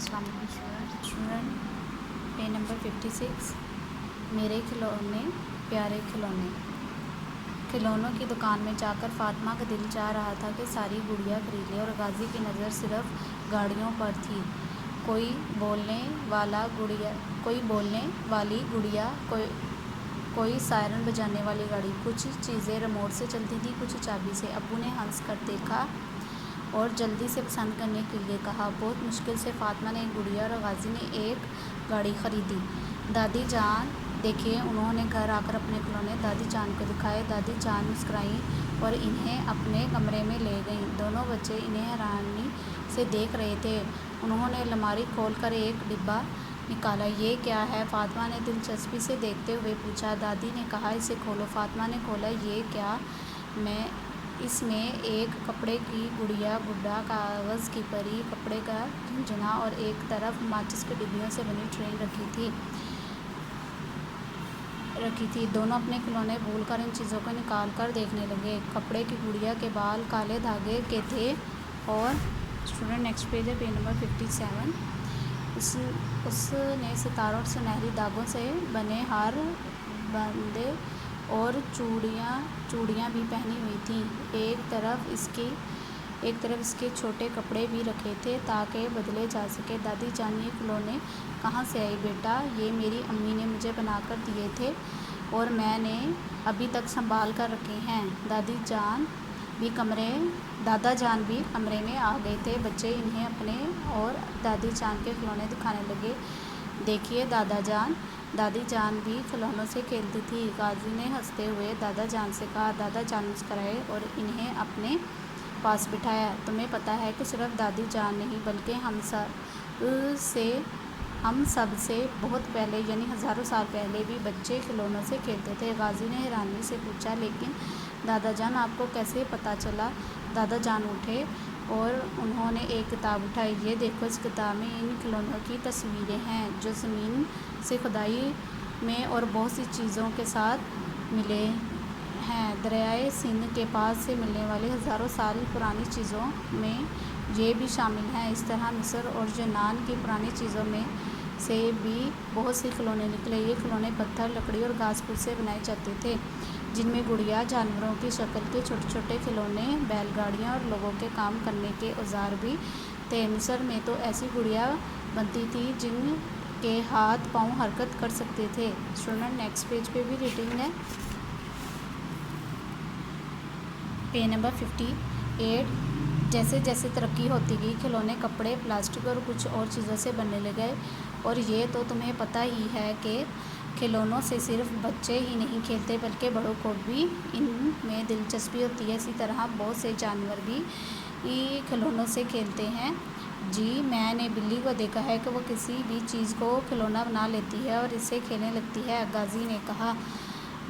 अस्सलाम वालेकुम student. Page number 56। मेरे खिलौने प्यारे खिलौने। खिलौनों की दुकान में जाकर फातिमा का दिल चाह रहा था कि सारी गुड़िया खरीद ले, और गाजी की नज़र सिर्फ गाड़ियों पर थी। कोई बोलने वाली गुड़िया, कोई सायरन बजाने वाली गाड़ी। कुछ चीज़ें रिमोट से चलती थी, कुछ चाबी से। अब्बू ने हंस कर देखा और जल्दी से पसंद करने के लिए कहा। बहुत मुश्किल से फातिमा ने एक गुड़िया और गाजी ने एक गाड़ी खरीदी। दादी जान देखिए, उन्होंने घर आकर अपने खिलौने दादी जान को दिखाए। दादी जान मुस्कुराईं और इन्हें अपने कमरे में ले गईं। दोनों बच्चे इन्हें हैरानी से देख रहे थे। उन्होंने अलमारी खोलकर एक डिब्बा निकाला। ये क्या है? फातिमा ने दिलचस्पी से देखते हुए पूछा। दादी ने कहा, इसे खोलो। फातिमा ने खोला। ये क्या? इसमें एक कपड़े की गुड़िया, गुड्डा, कागज़ की परी, कपड़े का झुनझुना और एक तरफ माचिस के डिब्बियों से बनी ट्रेन रखी थी। दोनों अपने खिलौने भूलकर इन चीज़ों को निकाल कर देखने लगे। कपड़े की गुड़िया के बाल काले धागे के थे और स्टूडेंट नेक्स्ट पेज है, पेज नंबर 57। उसने सितारों और सुनहरी धागों से बने हार बांधे और चूड़ियाँ भी पहनी हुई थीं। एक तरफ इसके छोटे कपड़े भी रखे थे ताकि बदले जा सके। दादी जान, ये खिलौने कहाँ से आए बेटा? ये मेरी अम्मी ने मुझे बनाकर दिए थे और मैंने अभी तक संभाल कर रखे हैं। दादा जान भी कमरे में आ गए थे। बच्चे इन्हें अपने और दादी जान के खिलौने दिखाने लगे। देखिए दादा जान। दादी जान भी खिलौनों से खेलती थी। गाजी ने हंसते हुए दादा जान से कहा। दादा जान मुस्कराए और इन्हें अपने पास बिठाया। तुम्हें पता है कि सिर्फ दादी जान नहीं बल्कि हम सब से बहुत पहले यानी हज़ारों साल पहले भी बच्चे खिलौनों से खेलते थे। गाजी ने हैरानी से पूछा, लेकिन दादा जान आपको कैसे पता चला? दादा जान उठे और उन्होंने एक किताब उठाई। ये देखो, इस किताब में इन खिलौनों की तस्वीरें हैं जो ज़मीन से खुदाई में और बहुत सी चीज़ों के साथ मिले हैं। दरियाए सिंध के पास से मिलने वाली हज़ारों साल पुरानी चीज़ों में ये भी शामिल हैं। इस तरह मिस्र और यूनान की पुरानी चीज़ों में से भी बहुत से खिलौने निकले। ये खिलौने पत्थर, लकड़ी और घास फूस से बनाए जाते थे, जिनमें गुड़िया, जानवरों की शक्ल के छोटे छोटे खिलौने, बैलगाड़ियाँ और लोगों के काम करने के औजार भी थे। मिस्र में तो ऐसी गुड़िया बनती थी जिनके हाथ पाँव हरकत कर सकते थे। स्टूडेंट नेक्स्ट पेज पे भी रीडिंग है, पेज नंबर 58। जैसे जैसे तरक्की होती गई, खिलौने कपड़े, प्लास्टिक और कुछ और चीज़ों से बनने लगे। और ये तो तुम्हें पता ही है कि खिलौनों से सिर्फ बच्चे ही नहीं खेलते बल्कि बड़ों को भी इनमें दिलचस्पी होती है। इसी तरह बहुत से जानवर भी खिलौनों से खेलते हैं। जी, मैंने बिल्ली को देखा है कि वो किसी भी चीज़ को खिलौना बना लेती है और इससे खेलने लगती है। गाजी ने कहा।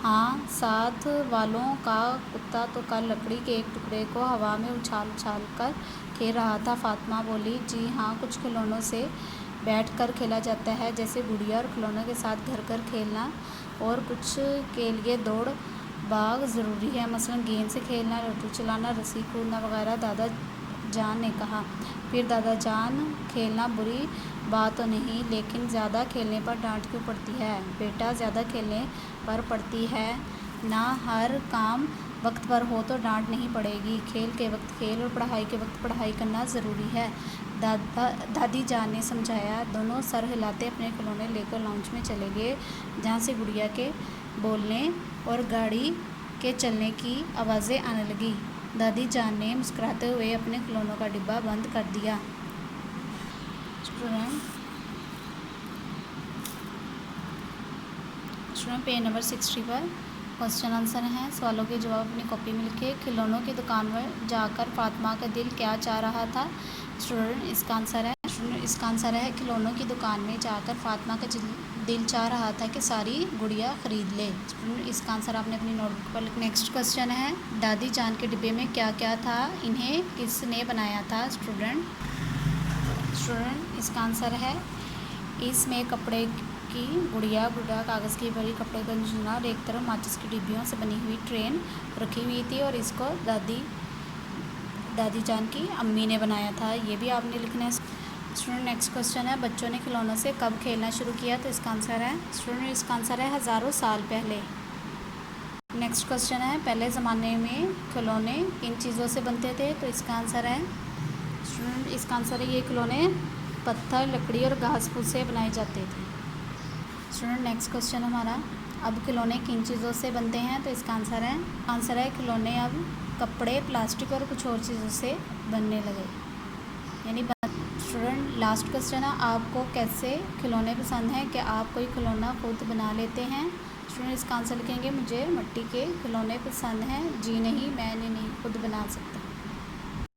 हाँ, साथ वालों का कुत्ता तो कल लकड़ी के एक टुकड़े को हवा में उछाल कर खेल रहा था। फातिमा बोली। जी हाँ, कुछ खिलौनों से बैठकर खेला जाता है, जैसे गुड़िया और खिलौनों के साथ घर खेलना, और कुछ के लिए दौड़ भाग ज़रूरी है, मसलन गेंद से खेलना, लट्टू चलाना, रस्सी कूदना वगैरह। दादा जान ने कहा। फिर दादा जान, खेलना बुरी बात तो नहीं, लेकिन ज़्यादा खेलने पर डांट क्यों पड़ती है? बेटा, ज़्यादा खेलने पर पड़ती है ना। हर काम वक्त पर हो तो डांट नहीं पड़ेगी। खेल के वक्त खेल और पढ़ाई के वक्त पढ़ाई करना ज़रूरी है, दादी जान ने समझाया। दोनों सर हिलाते अपने खिलौने लेकर लाउंज में चले गए, जहाँ से गुड़िया के बोलने और गाड़ी के चलने की आवाज़ें आने लगी। दादी जान ने मुस्कुराते हुए अपने खिलौनों का डिब्बा बंद कर दिया। स्टूडेंट पेज नंबर 60 पर क्वेश्चन आंसर हैं। सवालों के जवाब अपनी कॉपी में लिखे। खिलौनों की दुकान में जाकर फातिमा का दिल क्या चाह रहा था? स्टूडेंट इसका आंसर है खिलौनों की दुकान में जाकर फातिमा का दिल चाह रहा था कि सारी गुड़िया खरीद ले। स्टूडेंट इसका आंसर आपने अपनी नोटबुक पर लिखना। नेक्स्ट क्वेश्चन है, दादी जान के डिब्बे में क्या क्या था? इन्हें किसने बनाया था? स्टूडेंट इसका आंसर है, इसमें कपड़े की गुड़िया, गुड्डा, कागज़ की भरी, कपड़े का झुनझुना और एक तरफ माचिस की डिब्बियों से बनी हुई ट्रेन रखी हुई थी, और इसको दादी जान की अम्मी ने बनाया था। ये भी आपने लिखना है। اسٹوڈنٹ نیکسٹ کوشچن ہے بچوں نے کھلونوں سے کب کھیلنا شروع کیا؟ تو اس کا آنسر ہے اسٹوڈنٹ اس کا آنسر ہے ہزاروں سال پہلے۔ نیکسٹ کوشچن ہے پہلے زمانے میں کھلونے کن چیزوں سے بنتے تھے؟ تو اس کا آنسر ہے اسٹوڈنٹ اس کا آنسر ہے یہ کھلونے پتھر، لکڑی اور گھاس پھوس سے بنائے جاتے تھے۔ اسٹوڈنٹ نیکسٹ کوشچن ہمارا اب کھلونے کن چیزوں سے بنتے ہیں؟ تو اس کا آنسر ہے کھلونے اب کپڑے، پلاسٹک اور کچھ اور چیزوں سے بننے لگے یعنی اسٹوڈنٹ لاسٹ کوشچن ہے آپ کو کیسے کھلونے پسند ہیں؟ کہ آپ کوئی کھلونا خود بنا لیتے ہیں؟ اسٹوڈنٹ اس کا آنسر لکھیں گے مجھے مٹی کے کھلونے پسند ہیں، جی نہیں میں نے نہیں خود بنا سکتا۔